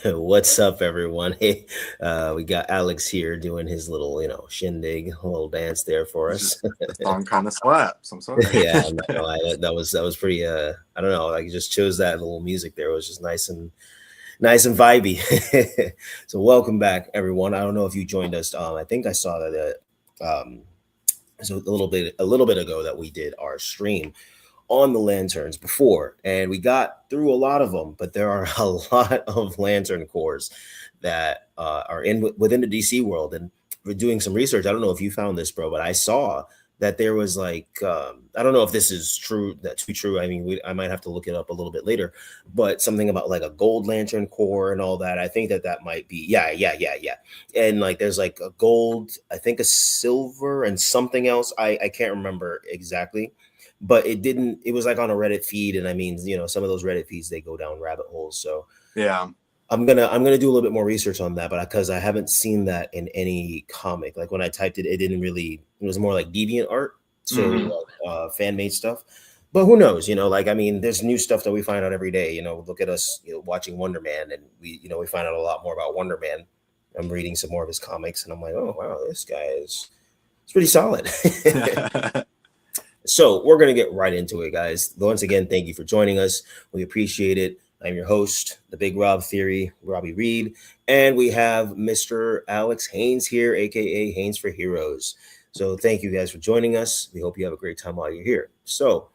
What's up, everyone? Hey, we got Alex here doing his little, shindig, a little dance there for It's us. just the song kind of slaps. I'm sorry. Yeah, no, that was pretty. I don't know. Like, just chose that little music there. It was just nice and vibey. So, welcome back, everyone. I don't know if you joined us. I think I saw that. So a little bit ago that we did our stream on the lanterns before, and we got through a lot of them, but there are a lot of lantern cores that are within the DC world. And we're doing some research. I don't know if you found this, bro, but I saw that there was like I don't know if this is true. That's true. I mean, I might have to look it up a little bit later, but something about like a gold lantern core and all that. I think that might be yeah. And like there's like a gold, I think a silver and something else. I can't remember exactly, but it was like on a Reddit feed. And I mean, some of those Reddit feeds, they go down rabbit holes. So Yeah. I'm gonna do a little bit more research on that, but because I haven't seen that in any comic. Like when I typed it, it didn't really. It was more like deviant art, so hmm fan made stuff. But who knows? Like I mean, there's new stuff that we find out every day. Look at us, watching Wonder Man, and we find out a lot more about Wonder Man. I'm reading some more of his comics, and I'm like, oh wow, this guy is it's pretty solid. So we're gonna get right into it, guys. Once again, thank you for joining us. We appreciate it. I'm your host, the Big Rob Theory, Robbie Reed, and we have Mr. Alex Haynes here, aka Haynes for Heroes. So thank you guys for joining us. We hope you have a great time while you're here. So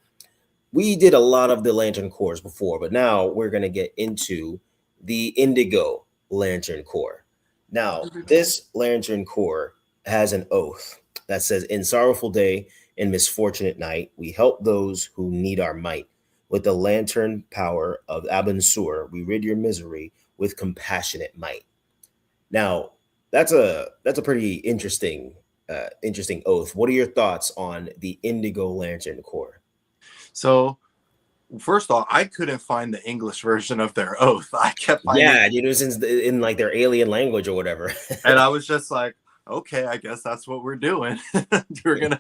we did a lot of the Lantern cores before, but now we're gonna get into the Indigo Lantern core. Now, this Lantern core has an oath that says, "In sorrowful day, in misfortunate night, we help those who need our might. With the lantern power of Abensur, we rid your misery with compassionate might." Now, that's a pretty interesting oath. What are your thoughts on the Indigo Lantern core? So, first off, I couldn't find the English version of their oath. I kept finding, Yeah, since in like their alien language or whatever. and I was just like, okay, I guess that's what we're doing. We're gonna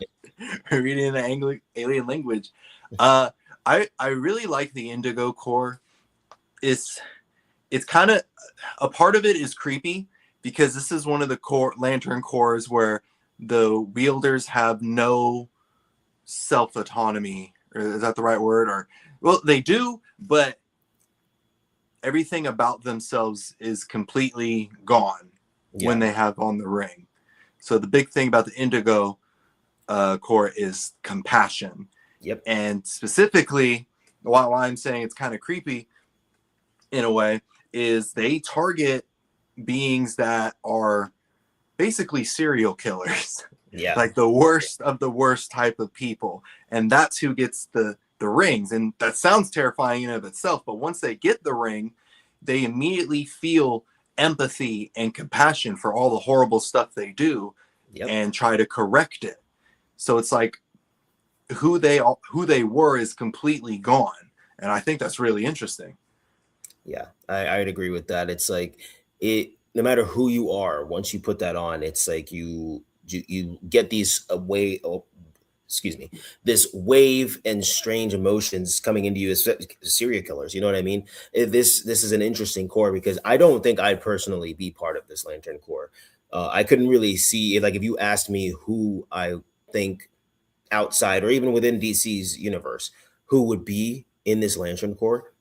read it in the alien language. Uh, I really like the Indigo core. It's kind of a part of it is creepy because this is one of the core lantern cores where the wielders have no self autonomy, or is that the right word? Or well, they do, but everything about themselves is completely gone when Yeah. they have on the ring. So the big thing about the Indigo core is compassion, Yep. and specifically, why I'm saying it's kind of creepy in a way is they target beings that are basically serial killers. Yeah. Like the worst of the worst type of people, and that's who gets the rings. And that sounds terrifying in and of itself, but once they get the ring, they immediately feel empathy and compassion for all the horrible stuff they do Yep. and try to correct it. So it's like who they were is completely gone, and I think that's really interesting. Yeah, I'd agree with that. It's like it, no matter who you are, once you put that on, it's like you get these excuse me, this wave and strange emotions coming into you as serial killers. You know what I mean? This is an interesting core because I don't think I'd personally be part of this Lantern core. I couldn't really see it. Like if you asked me who I think outside or even within DC's universe who would be in this Lantern core,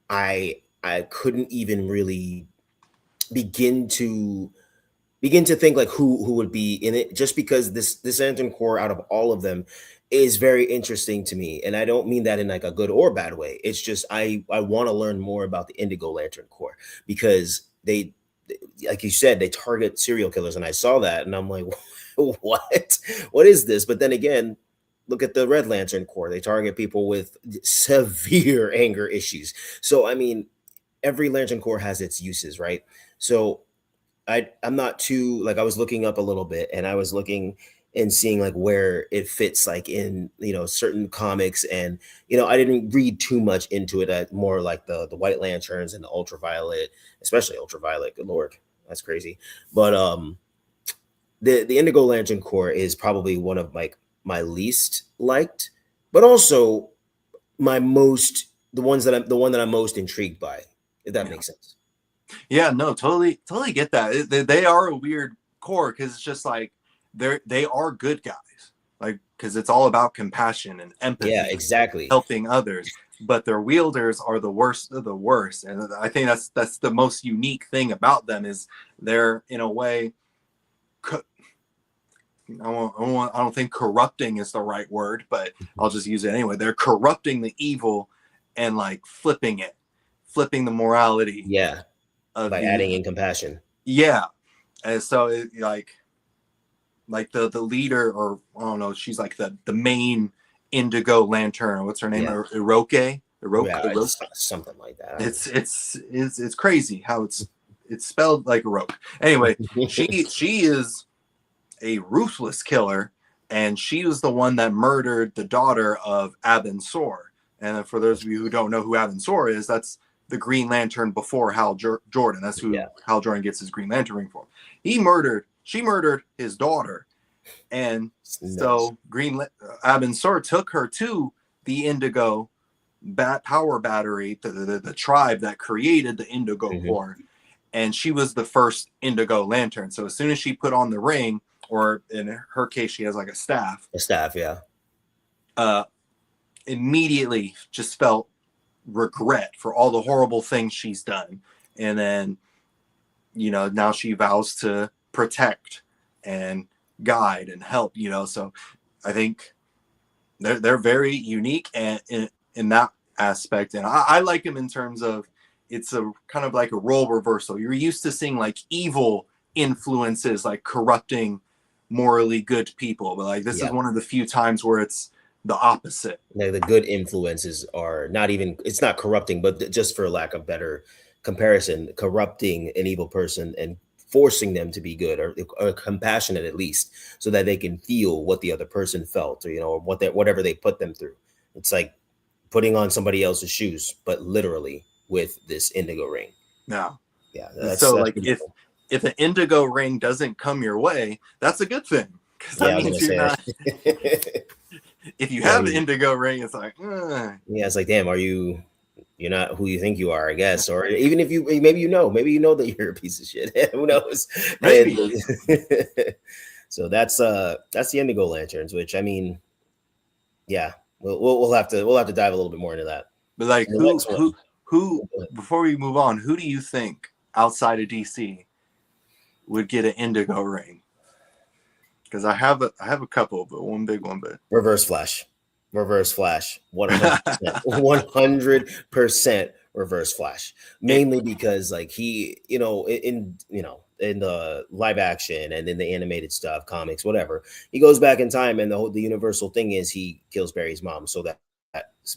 I couldn't even really begin to think like who would be in it, just because this Lantern core out of all of them is very interesting to me. And I don't mean that in like a good or bad way. It's just I want to learn more about the Indigo Lantern core because like you said, they target serial killers, and I saw that and I'm like, what is this? But then again, look at the Red Lantern core. They target people with severe anger issues. So I mean, every Lantern core has its uses, right? So I'm not too like, I was looking up a little bit and I was looking and seeing like where it fits like in certain comics. And I didn't read too much into it. More like the White Lanterns and the Ultraviolet, especially Ultraviolet. Good lord, that's crazy. But the Indigo Lantern core is probably one of like my least liked, but also my most the one that I'm most intrigued by, if that Yeah. makes sense. Yeah, no, totally get that. They are a weird core because it's just like they are good guys, like because it's all about compassion and Yeah, empathy, exactly. helping others. But their wielders are the worst of the worst, and I think that's the most unique thing about them is they're in a way. I don't think corrupting is the right word, but I'll just use it anyway. They're corrupting the evil and like flipping the morality Yeah, of by the adding in compassion. yeah. And so like the leader, or I don't know, she's like the main Indigo Lantern. What's her name? Yeah, Iroke. yeah, Iroke. it's something like that. I don't It's crazy how it's spelled like Iroke. Anyway, know. she is a ruthless killer, and she was the one that murdered the daughter of Abin Sur. And for those of you who don't know who Abin Sur is, that's the Green Lantern before Hal Jordan. That's who Yeah, Hal Jordan gets his Green Lantern ring for. She murdered his daughter, and it's nuts. so Abin Sur took her to the Indigo power battery, the tribe that created the Indigo Hmm. Corps, and she was the first Indigo Lantern. So as soon as she put on the ring, or in her case, she has like a staff, The staff, yeah. uh, immediately just felt regret for all the horrible things she's done. And then, now she vows to protect and guide and help, so I think they're very unique and in that aspect. And I like them in terms of it's a kind of like a role reversal. You're used to seeing like evil influences like corrupting morally good people, but like this is Yeah. one of the few times where it's the opposite. Like the good influences are not even, it's not corrupting, but just for lack of better comparison, corrupting an evil person and forcing them to be good, or compassionate at least, so that they can feel what the other person felt, or or whatever they put them through. It's like putting on somebody else's shoes, but literally with this indigo ring. Now, Yeah, so that's like pretty cool. if an indigo ring doesn't come your way, that's a good thing, because that Yeah, I was means gonna you're say. not. If you Yeah, I have the mean, indigo ring, it's like yeah, it's like, damn, you're not who you think you are, I guess. Or even if maybe you know that you're a piece of shit. Who knows? And maybe. so that's the Indigo Lanterns, which I mean, yeah, we'll have to dive a little bit more into that. But like And the next one, who before we move on, who do you think outside of DC would get an indigo ring? Because I have a couple, but one big one. But Reverse Flash, Reverse Flash, 100%, 100% Reverse Flash. it, Mainly because like he, in the live action and in the animated stuff, comics, whatever, he goes back in time, and the universal thing is he kills Barry's mom, so that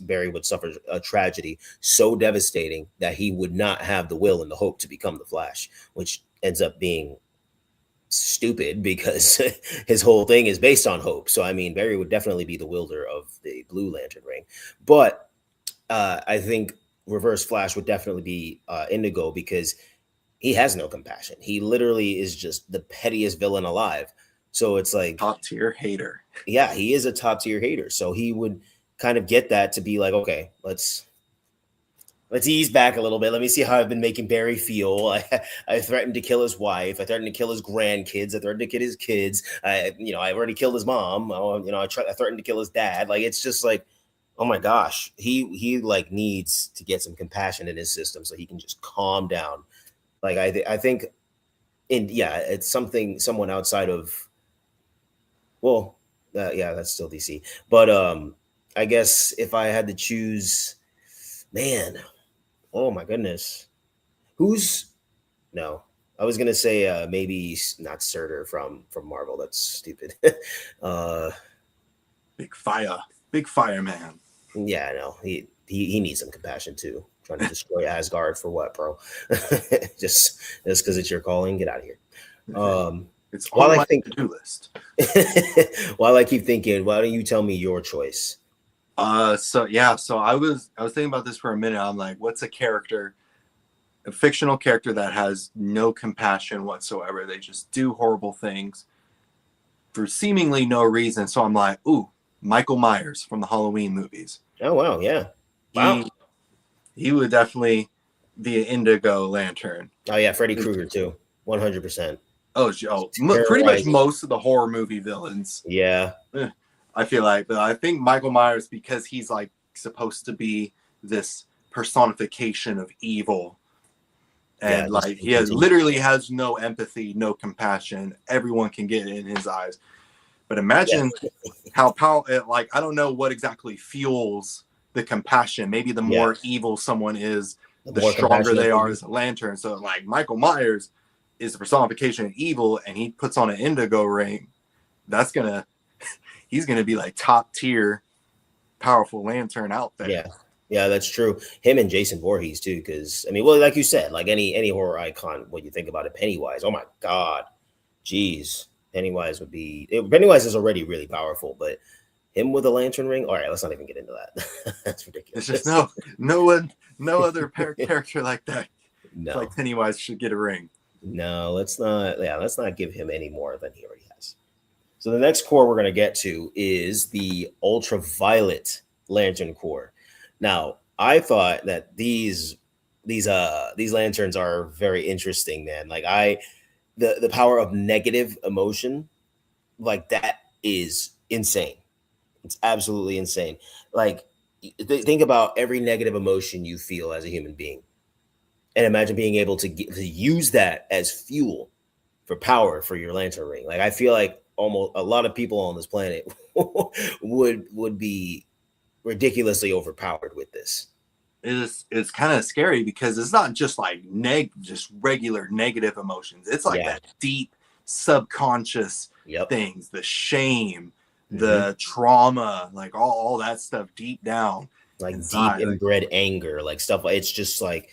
Barry would suffer a tragedy so devastating that he would not have the will and the hope to become the Flash, which ends up being stupid because his whole thing is based on hope. So I mean, Barry would definitely be the wielder of the Blue Lantern ring, but I think Reverse Flash would definitely be Indigo, because he has no compassion. He literally is just the pettiest villain alive. So it's like, top tier hater. yeah, he is a top tier hater. So he would kind of get that to be like, okay, let's ease back a little bit. Let me see how I've been making Barry feel. I threatened to kill his wife. I threatened to kill his grandkids. I threatened to kill his kids. I already killed his mom. I threatened to kill his dad. Like, it's just like, oh my gosh, he like needs to get some compassion in his system so he can just calm down. Like I think, yeah, it's someone outside of, well, yeah, that's still DC. But I guess if I had to choose, man, oh my goodness. Who's no? I was gonna say maybe not Surtur from Marvel. That's stupid. uh, Big fireman. yeah, I know he needs some compassion too. Trying to destroy Asgard for what, bro? Just because it's your calling, get out of here. Um, It's while on I my think, to-do list. while I keep thinking, why don't you tell me your choice? So I was thinking about this for a minute. I'm like, what's a fictional character that has no compassion whatsoever? They just do horrible things for seemingly no reason. So I'm like, ooh, Michael Myers from the Halloween movies. Oh wow, yeah, wow, He he would definitely the Indigo Lantern. Oh yeah, Freddy Krueger too. 100%. Pretty much Terrorizing. most of the horror movie villains. Yeah. I feel like, but I think Michael Myers, because he's like supposed to be this personification of evil, Yeah. and Just like he continue. literally has no empathy, no compassion. Everyone can get it in his eyes. But Yeah. imagine how like I don't know what exactly fuels the compassion. Maybe the Yeah. more evil someone is, The the more stronger compassionate they they are be. as a lantern. So like Michael Myers is the personification of evil, and he puts on an indigo ring. He's gonna be like top tier, powerful lantern out there. Yeah. Yeah, that's true. Him and Jason Voorhees too, because I mean, well, like you said, like any horror icon, when you think about it, Pennywise. Oh my God, jeez, Pennywise would be. Pennywise is already really powerful, but him with a lantern ring. All right, let's not even get into that. That's It's just ridiculous. no other character like that. No, Like Pennywise should get a ring. no, let's not. Yeah, let's not give him any more than he already has. So the next core we're gonna get to is the ultraviolet lantern core. Now, I thought that these lanterns are very interesting, man. Like the power of negative emotion, like that is insane. It's absolutely insane. Like think about every negative emotion you feel as a human being, and imagine being able to use that as fuel for power for your lantern ring. Like I feel like almost a lot of people on this planet would be ridiculously overpowered with this. It's kind of scary because it's not just like just regular negative emotions. It's like Yeah. that deep subconscious Yep. things, the shame, Hmm. the trauma, like all that stuff deep down Like deep inside. Like, inbred anger, like stuff. It's just like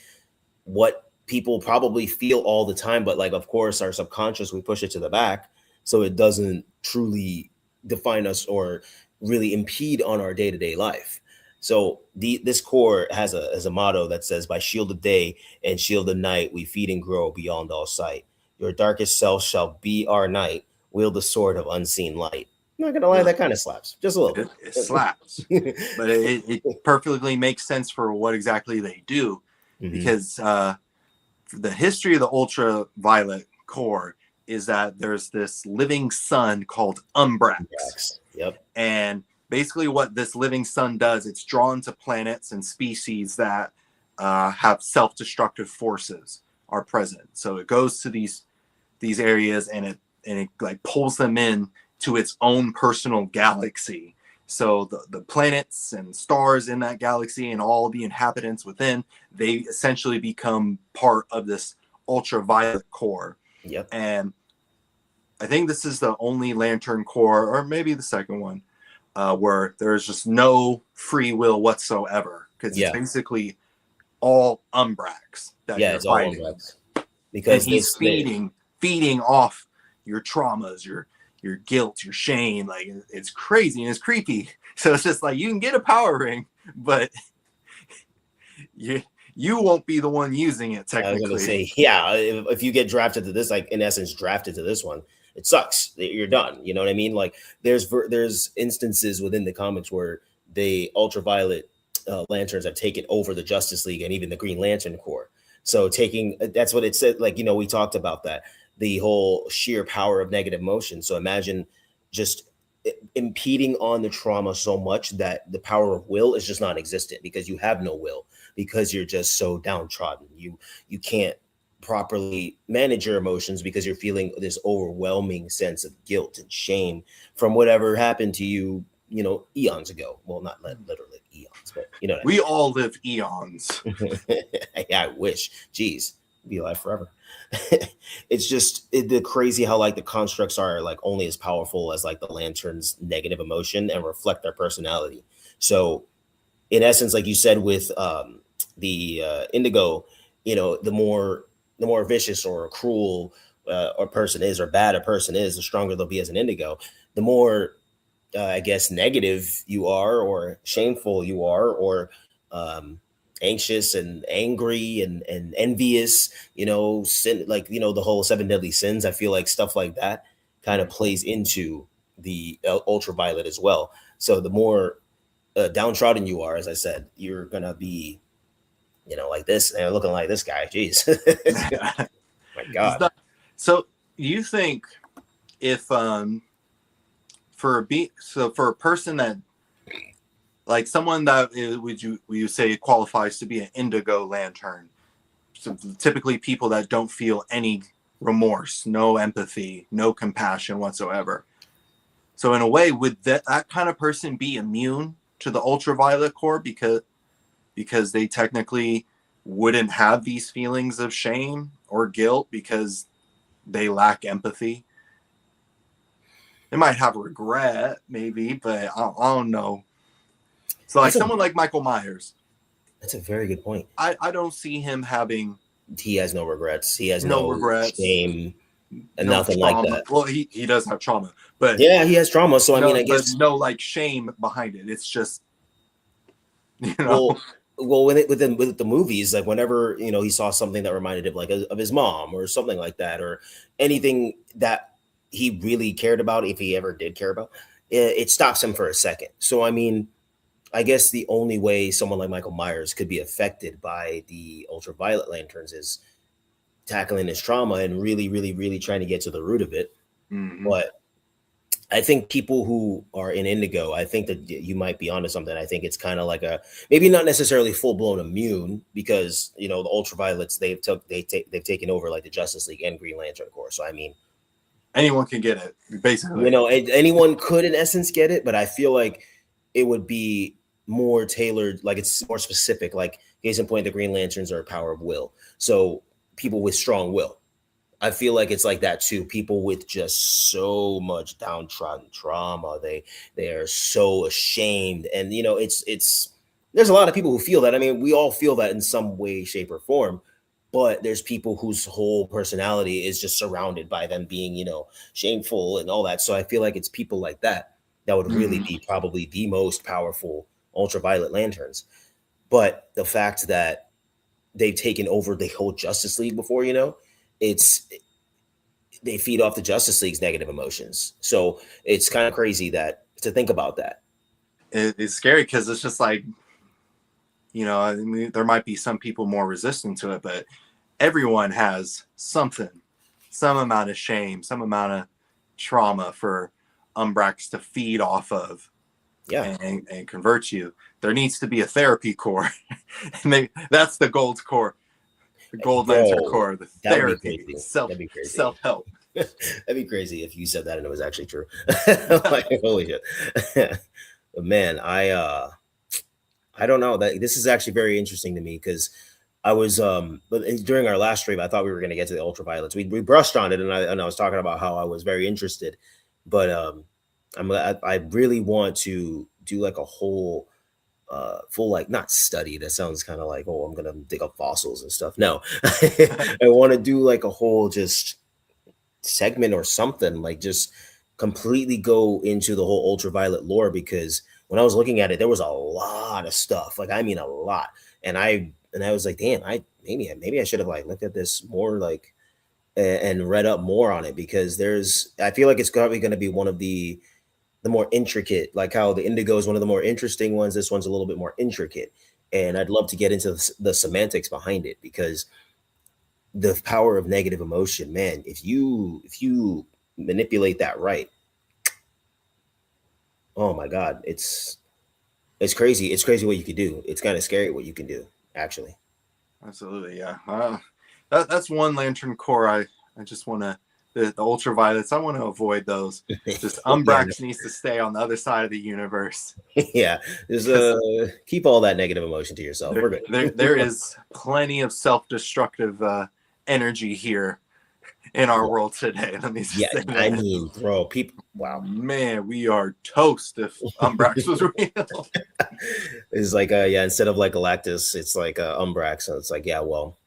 what people probably feel all the time, but like of course our subconscious we push it to the back so it doesn't truly define us or really impede on our day-to-day life. So this core has a motto that says, by shield of day and shield of night we feed and grow beyond all sight. Your darkest self shall be our night. Wield the sword of unseen light. I'm not gonna lie, that kind of slaps just a little it slaps, but it perfectly makes sense for what exactly they do, Hmm. because the history of the ultraviolet core is that there's this living sun called Umbrax. Yep. And basically, what this living sun does, it's drawn to planets and species that have self-destructive forces are present. So it goes to these areas, and it like pulls them in to its own personal galaxy. So the planets and stars in that galaxy and all the inhabitants within, they essentially become part of this ultraviolet core. Yep. And I think this is the only lantern core, or maybe the second one, where there's just no free will whatsoever, because it's Yeah. basically all Umbrax that Yeah, you're it's all fighting, Umbrax and because he's this they, feeding off your traumas, your guilt, your shame. Like it's crazy and it's creepy. So it's just like you can get a power ring, but you won't be the one using it I was gonna technically. say, yeah, if you get drafted to this, like in essence, drafted to this one, it sucks. You're done. You know what I mean? Like there's instances within the comics where the ultraviolet lanterns have taken over the Justice League and even the Green Lantern Corps. So taking that's what it said. Like we talked about that, the whole sheer power of negative motion. So imagine just impeding on the trauma so much that the power of will is just non-existent because you have no will, because you're just so downtrodden. You can't properly manage your emotions because you're feeling this overwhelming sense of guilt and shame from whatever happened to you, eons ago. Well, not literally eons, but you know what We all live eons. I mean. Yeah, I wish. Jeez, be alive forever. It's just the crazy how like the constructs are like only as powerful as like the lantern's negative emotion and reflect their personality. So in essence, like you said with the indigo, the more vicious or cruel a person is, or bad a person is, the stronger they'll be as an indigo. The more I guess negative you are, or shameful you are, or anxious and angry and envious, sin, like the whole seven deadly sins. I feel like stuff like that kind of plays into the ultraviolet as well. So the more downtrodden you are, as I said, you're gonna be like this and looking like this guy. Jeez. My God. So you think if for a person that, like someone that would you say qualifies to be an indigo lantern, so typically people that don't feel any remorse, no empathy, no compassion whatsoever. So in a way, would that kind of person be immune to the ultraviolet core because they technically wouldn't have these feelings of shame or guilt because they lack empathy? They might have regret, maybe, but I don't know. So like someone like Michael Myers. That's a very good point. I don't see him having. He has no regrets. He has no no regrets, shame, and no nothing trauma. like that. Well, he does have trauma, but yeah, he has trauma. So I mean, I guess no like shame behind it. It's just, you know. Well, with the movies, like whenever he saw something that reminded him like of his mom or something like that, or anything that he really cared about, if he ever did care about, it stops him for a second. So I mean, I guess the only way someone like Michael Myers could be affected by the ultraviolet lanterns is tackling his trauma and really, really, really trying to get to the root of it. Mm-hmm. But I think people who are in indigo, I think that you might be onto something. I think it's kind of like maybe not necessarily full blown immune, because the ultraviolets they've taken over like the Justice League and Green Lantern Corps. So I mean, anyone can get it, basically. Anyone could in essence get it, but I feel like it would be more tailored, like it's more specific. Like case in point, the Green Lanterns are a power of will, so people with strong will. I feel like it's like that too. People with just so much downtrodden trauma, they are so ashamed, and it's there's a lot of people who feel that. I mean, we all feel that in some way, shape, or form. But there's people whose whole personality is just surrounded by them being, shameful and all that. So I feel like it's people like that would really be probably the most powerful ultraviolet lanterns. But the fact that they've taken over the whole Justice League before, they feed off the Justice League's negative emotions. So it's kind of crazy to think about that. It's scary because it's just like, I mean, there might be some people more resistant to it, but everyone has something, some amount of shame, some amount of trauma for Umbrax to feed off of, and convert you. There needs to be a therapy core, and that's the gold core. The Gold Lantern Core, the therapy, self-help. That'd be crazy if you said that and it was actually true. Like, holy shit. But man, I don't know. That this is actually very interesting to me, because I was but during our last stream, I thought we were going to get to the ultraviolets. We brushed on it, and I was talking about how I was very interested, but I really want to do like a whole full, like, not study. That sounds kind of like, oh, I'm gonna dig up fossils and stuff. No, I want to do like a whole just segment or something, like just completely go into the whole ultraviolet lore, because when I was looking at it, there was a lot of stuff. Like, I mean, a lot. And I was like, damn, maybe I should have like looked at this more, like, and read up more on it, because I feel like it's probably going to be one of the more intricate, like how the indigo is one of the more interesting ones. This one's a little bit more intricate, and I'd love to get into the semantics behind it, because the power of negative emotion, man, if you manipulate that right, oh my God, it's crazy. It's crazy what you can do. It's kind of scary what you can do, actually. Absolutely, yeah. That's one Lantern Core. I just want to, the ultraviolets, I want to avoid those. Just Umbrax needs to stay on the other side of the universe. Yeah, just keep all that negative emotion to yourself. We're good. There is plenty of self-destructive energy here in our world today. Let me say that. I mean, bro, people, wow, man, we are toast if Umbrax was real. It's like instead of like Galactus, it's like Umbrax. So it's like, yeah, well,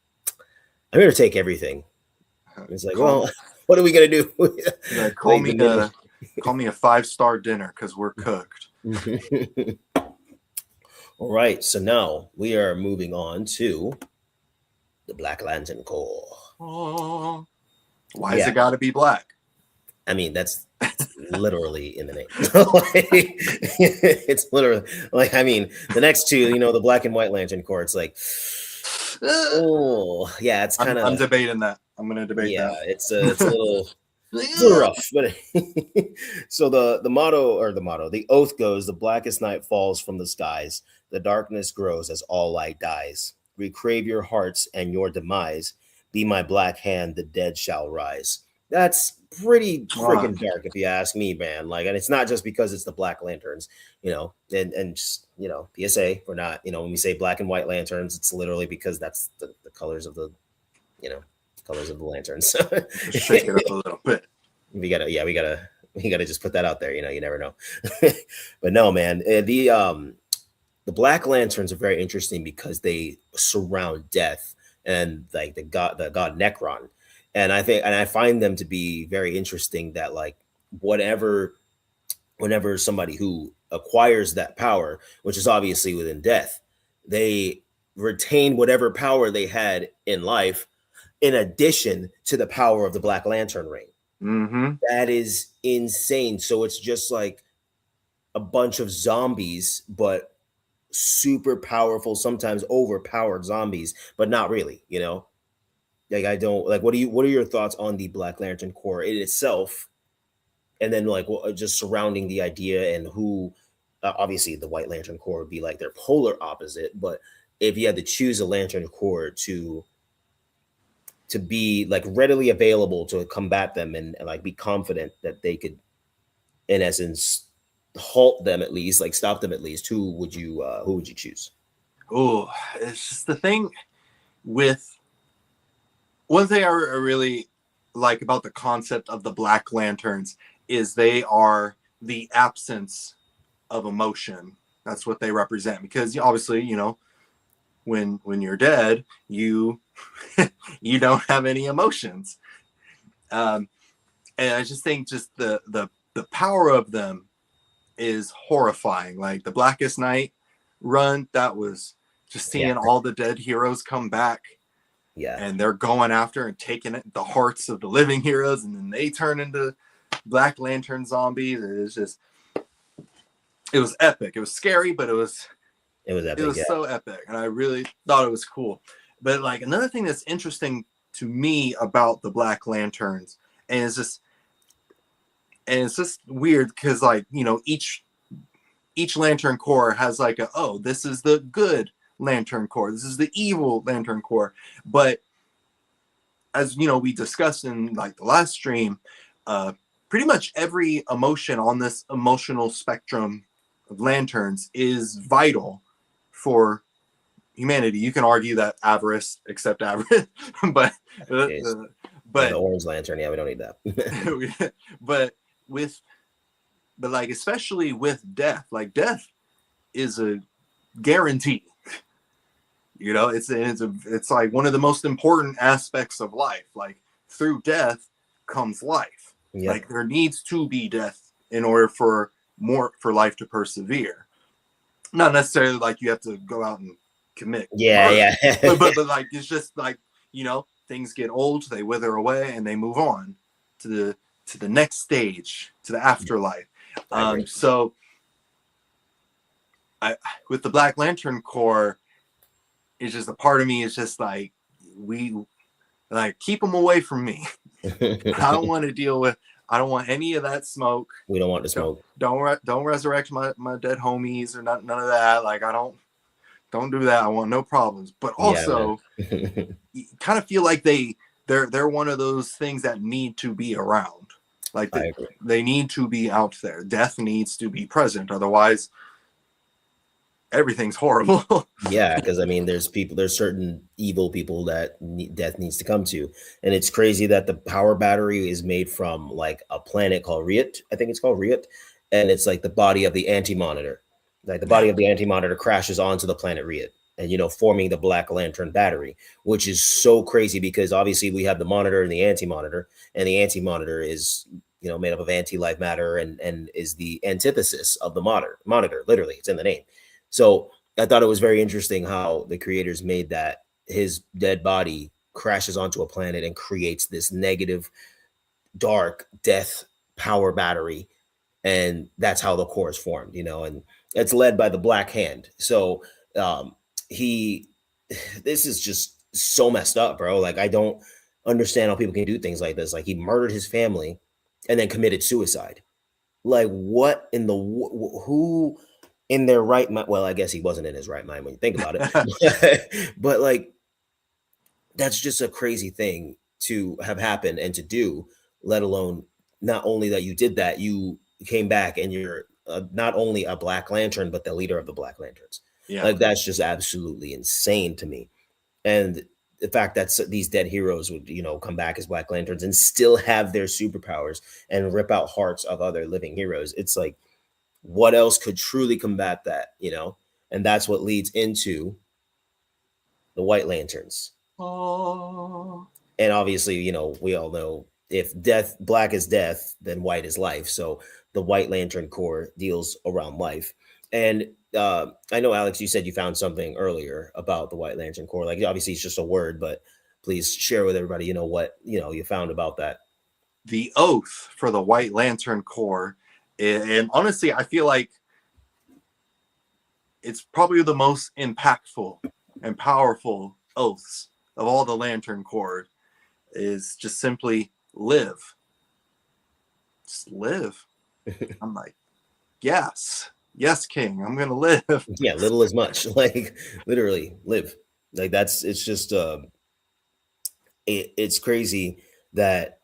I'm here to take everything. It's like, well, what are we gonna do? Like, call me a 5-star dinner, because we're cooked. All right, so now we are moving on to the Black Lantern Corps. Oh, why has it got to be black? I mean, that's literally in the name. It's literally like, I mean, the next two, the Black and White Lantern Corps, it's like, Oh, yeah, it's kind I'm of, debating that. I'm gonna debate yeah, that. it's a little, it's a little rough, but so the motto, or the motto, the oath goes: the blackest night falls from the skies, the darkness grows as all light dies. We crave your hearts and your demise. Be my black hand, the dead shall rise. That's pretty Ah, freaking dark, if you ask me, man. Like, and it's not just because it's the Black Lanterns, and just PSA, we're not, when we say black and white lanterns, it's literally because that's the colors of the you know colors of the lanterns. shake it up a little bit. we gotta yeah we gotta just put that out there, you never know. But no, man, the Black Lanterns are very interesting because they surround death and like the god Necron, and I find them to be very interesting, that like whatever whenever somebody who acquires that power, which is obviously within death, they retain whatever power they had in life, in addition to the power of the Black Lantern ring. Mm-hmm. That is insane. So it's just like a bunch of zombies, but super powerful, sometimes overpowered zombies, but not really, Like, I don't like, what are your thoughts on the Black Lantern Corps in itself? And then like, just surrounding the idea, and who, obviously the White Lantern Corps would be like their polar opposite, but if you had to choose a Lantern Corps to be like readily available to combat them, and like be confident that they could, in essence, halt them, at least like stop them at least, who would you choose? Oh, it's just the thing with one thing I really like about the concept of the Black Lanterns is they are the absence of emotion. That's what they represent, because obviously, when you're dead, you you don't have any emotions. Um, and I just think just the power of them is horrifying. Like the Blackest Night run, that was just Yeah, seeing all the dead heroes come back, yeah, and they're going after and taking it, the hearts of the living heroes, and then they turn into Black Lantern zombies. It was epic. It was scary, but it was it epic. was Yeah, so epic, and I really thought it was cool. But like another thing that's interesting to me about the Black Lanterns, and it's just weird because like each Lantern Corps has like this is the good Lantern Corps, this is the evil Lantern Corps. But as we discussed in like the last stream, pretty much every emotion on this emotional spectrum of lanterns is vital for humanity. You can argue that avarice, except avarice, but jeez. Yeah, the but Orange Lantern. Yeah, we don't need that. but with but like especially with death, like death is a guarantee. It's like one of the most important aspects of life. Like through death comes life. Yep. Like there needs to be death in order for life to persevere. Not necessarily like you have to go out and commit Yeah, murder, yeah. but like it's just like things get old, they wither away, and they move on to the next stage, to the afterlife. I agree. So with the Black Lantern Corps, it's just a part of me is just like, we like keep them away from me. I don't want to deal with. I don't want any of that smoke. We don't want the smoke. Don't resurrect my dead homies or none of that. Like I don't do that. I want no problems. But also, you kind of feel like they're one of those things that need to be around. Like they need to be out there. Death needs to be present. Otherwise, everything's horrible. Yeah, because I mean, there's certain evil people that death needs to come to, and it's crazy that the power battery is made from like a planet called Riot. I think it's called Riot, and it's like the body of the Anti-Monitor. Like the body of the Anti-Monitor crashes onto the planet Riot, and forming the Black Lantern battery, which is so crazy because obviously we have the Monitor and the Anti-Monitor, and the Anti-Monitor is made up of anti-life matter, and is the antithesis of the Monitor. Literally, it's in the name. So I thought it was very interesting how the creators made that his dead body crashes onto a planet and creates this negative, dark death power battery. And that's how the Corps is formed, and it's led by the Black Hand. So he this is just so messed up, bro. Like I don't understand how people can do things like this. Like he murdered his family and then committed suicide. Like what in the who in their right mind? Well, I guess he wasn't in his right mind when you think about it. But like that's just a crazy thing to have happened and to do, let alone not only that you did that, you came back and you're not only a Black Lantern, but the leader of the Black Lanterns. Yeah. Like that's just absolutely insane to me. And the fact that these dead heroes would, come back as Black Lanterns and still have their superpowers and rip out hearts of other living heroes. It's like, what else could truly combat that? And that's what leads into the White Lanterns. Oh. And obviously, we all know if black is death, then white is life. So the White Lantern Corps deals around life. And I know, Alex, you said you found something earlier about the White Lantern Corps. Like, obviously, it's just a word, but please share with everybody, what you found about that. The oath for the White Lantern Corps, and honestly, I feel like it's probably the most impactful and powerful oaths of all the Lantern Corps, is just simply live. Just live. I'm like, yes, King, I'm gonna live. Yeah, little as much. Like literally live. Like it's just it's crazy that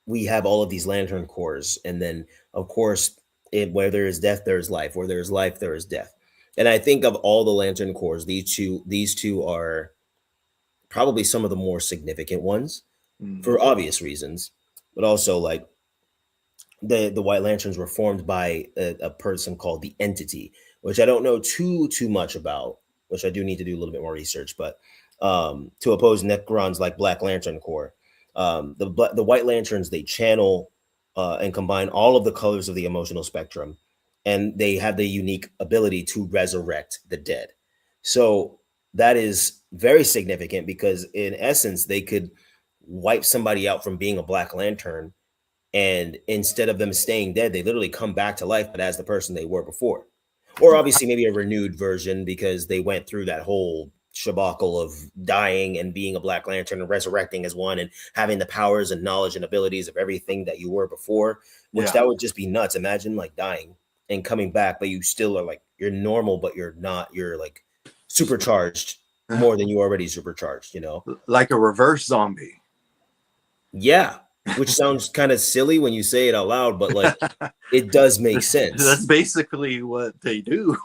we have all of these Lantern Corps, and then of course, where there is death, there is life. Where there is life, there is death. And I think of all the Lantern Corps, these two are probably some of the more significant ones for obvious reasons, but also like the White Lanterns were formed by a person called the Entity, which I don't know too much about, which I do need to do a little bit more research. But to oppose Necron's like Black Lantern Corps, the White Lanterns, they channel and combine all of the colors of the emotional spectrum, and they have the unique ability to resurrect the dead. So that is very significant because in essence they could wipe somebody out from being a Black Lantern, and instead of them staying dead, they literally come back to life, but as the person they were before. Or obviously maybe a renewed version because they went through that whole shabacle of dying and being a Black Lantern and resurrecting as one and having the powers and knowledge and abilities of everything that you were before, which that would just be nuts. Imagine like dying and coming back, but you still are like, you're normal, but you're not, you're like supercharged more than you already supercharged, Like a reverse zombie. Yeah. Which sounds kind of silly when you say it out loud, but like it does make sense. That's basically what they do.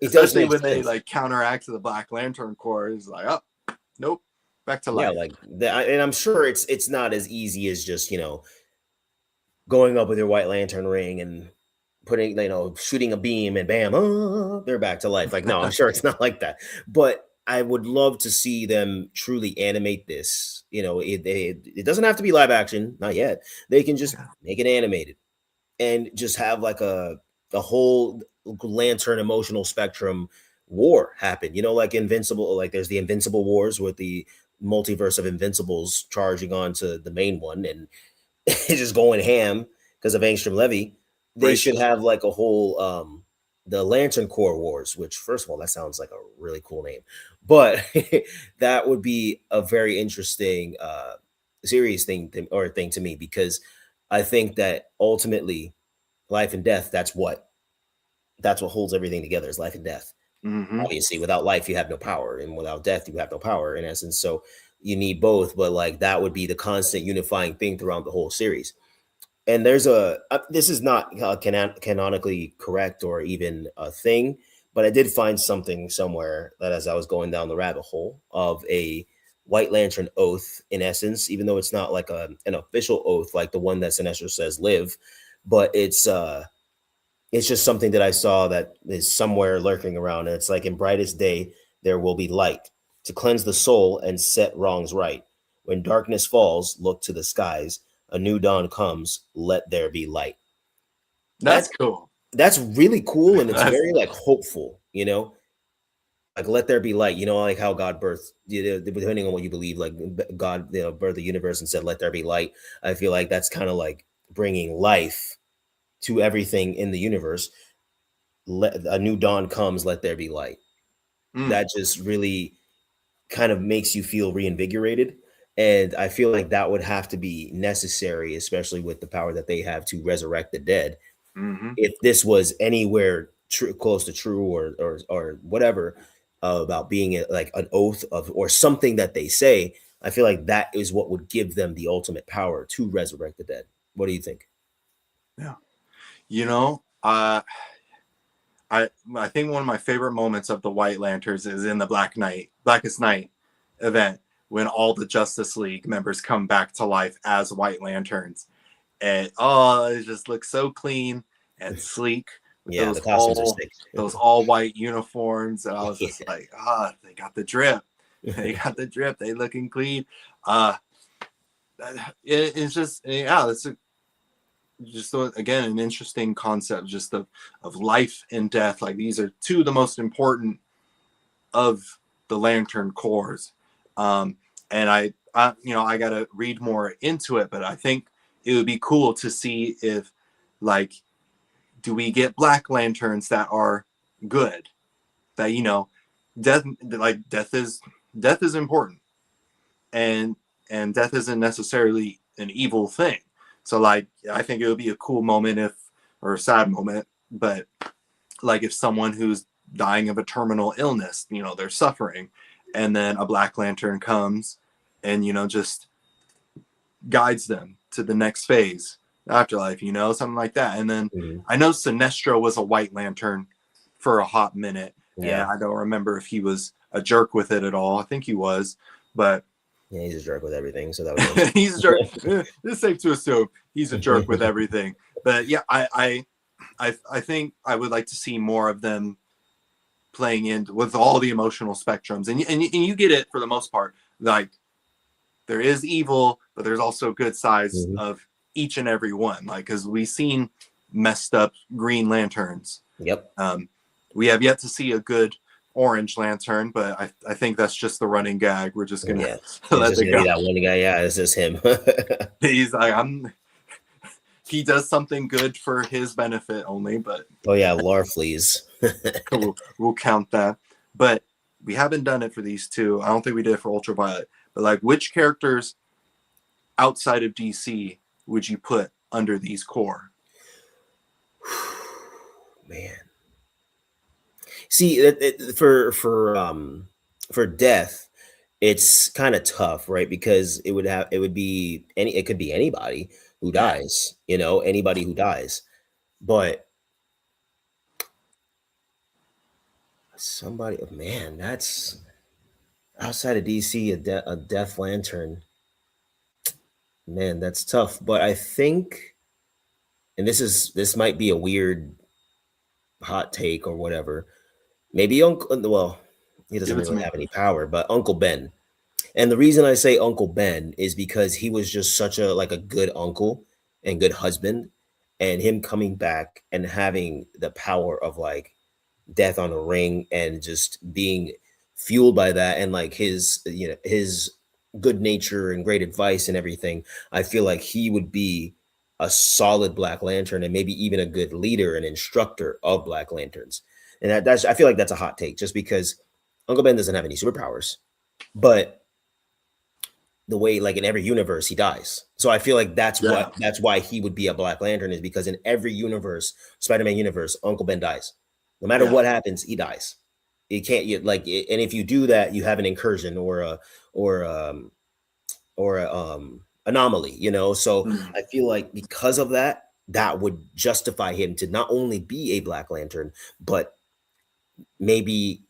Especially when they like counteract the Black Lantern Corps, is like, oh, nope, back to life. Yeah, like that, and I'm sure it's not as easy as just going up with your White Lantern ring and putting shooting a beam and bam, they're back to life. Like no, I'm sure it's not like that, but I would love to see them truly animate this. It doesn't have to be live action, not yet. They can just make it animated and just have like a whole Lantern emotional spectrum war happen. Like Invincible, like there's the Invincible Wars with the multiverse of Invincibles charging on to the main one and just going ham because of Angstrom Levy. They should have like a whole the Lantern Corps Wars, which first of all, that sounds like a really cool name, but that would be a very interesting series thing to me, because I think that ultimately life and death, that's what holds everything together, is life and death. Obviously, without life, you have no power, and without death, you have no power in essence. So you need both, but like that would be the constant unifying thing throughout the whole series. And there's this is not canonically correct or even a thing, but I did find something somewhere that as I was going down the rabbit hole of a White Lantern oath, in essence, even though it's not like an official oath like the one that Sinestro says live, but it's just something that I saw that is somewhere lurking around. And it's like, in brightest day, there will be light to cleanse the soul and set wrongs right. When darkness falls, look to the skies. A new dawn comes, let there be light. That's cool. That's really cool. And it's very like hopeful, like let there be light, like how God birthed, depending on what you believe, like God, birthed the universe and said, let there be light. I feel like that's kind of like bringing life to everything in the universe. A new dawn comes, let there be light. Mm. that just really kind of makes you feel reinvigorated. And I feel like that would have to be necessary, especially with the power that they have to resurrect the dead. Hmm. If this was anywhere close to true or whatever about being like an oath of or something that they say, I feel like that is what would give them the ultimate power to resurrect the dead. What do you think? Yeah. You know, I think one of my favorite moments of the White Lanterns is in the Blackest Night event when all the Justice League members come back to life as White Lanterns, and oh, it just looks so clean and sleek with Yeah, the costumes are sick. those all white uniforms, and I was Yeah. just like, ah, they got the drip, they got the drip, they looking clean. Uh, it's just yeah, it's just again an interesting concept just of life and death. Like these are two of the most important of the Lantern cores. And I gotta read more into it, but I think it would be cool to see if like do we get Black Lanterns that are good, that death, like death is important, and death isn't necessarily an evil thing. So like I think it would be a cool moment if, or a sad moment, but like if someone who's dying of a terminal illness, they're suffering, and then a Black Lantern comes and just guides them to the next phase, afterlife, something like that. And then Mhm. I know Sinestro was a White Lantern for a hot minute, and Yeah. I don't remember if he was a jerk with it at all. I think he was, but Yeah, he's a jerk with everything, so that was him. he's a jerk. It's safe to assume he's a jerk with everything. But yeah, I think I would like to see more of them playing in with all the emotional spectrums, and you get it for the most part. Like there is evil, but there's also good sides Mhm. of each and every one. Like because we've seen messed up Green Lanterns. Yep. We have yet to see a good Orange Lantern, but I think that's just the running gag. We're just gonna Yeah. It's let just it gonna be go. that one guy. Yeah, it's just him. He's like he does something good for his benefit only, but Oh yeah, Larfleeze. we'll count that. But we haven't done it for these two. I don't think we did it for Ultraviolet. But like, which characters outside of DC would you put under these core? Man. See, for death, it's kind of tough, right? Because it would be it could be anybody who Yeah, dies, anybody who dies. But somebody, oh, man, that's outside of DC, a Death Lantern. Man, that's tough. But I think, and this might be a weird hot take or whatever. Maybe Uncle, well, he doesn't give it to really me. have any power, but Uncle Ben. And the reason I say Uncle Ben is because he was just such a good uncle and good husband, and him coming back and having the power of like death on a ring and just being fueled by that and like his good nature and great advice and everything. I feel like he would be a solid Black Lantern and maybe even a good leader and instructor of Black Lanterns. And that's I feel like that's a hot take just because Uncle Ben doesn't have any superpowers, but the way like in every universe he dies. So I feel like Yeah, that's why he would be a Black Lantern is because in every universe, Spider-Man universe, Uncle Ben dies. No matter yeah. what happens, he dies. You can't you like and if you do that, you have an incursion or um or a anomaly, So Mm. I feel like because of that, that would justify him to not only be a Black Lantern, but maybe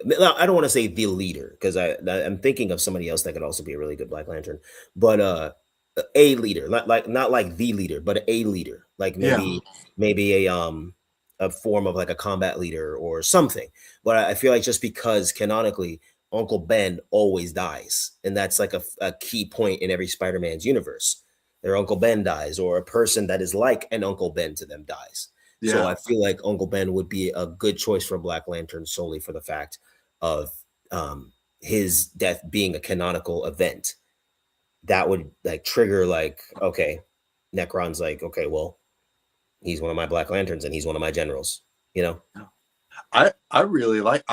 I don't want to say the leader because I'm thinking of somebody else that could also be a really good Black Lantern, but a leader, not like the leader, but a leader, like Yeah, maybe a form of like a combat leader or something. But I feel like just because canonically Uncle Ben always dies, and that's like a key point in every Spider-Man's universe. Their Uncle Ben dies, or a person that is like an Uncle Ben to them dies. So yeah, I feel like Uncle Ben would be a good choice for Black Lantern solely for the fact of his death being a canonical event that would like trigger like okay, Necron's like okay, well, he's one of my Black Lanterns and he's one of my generals. I I really like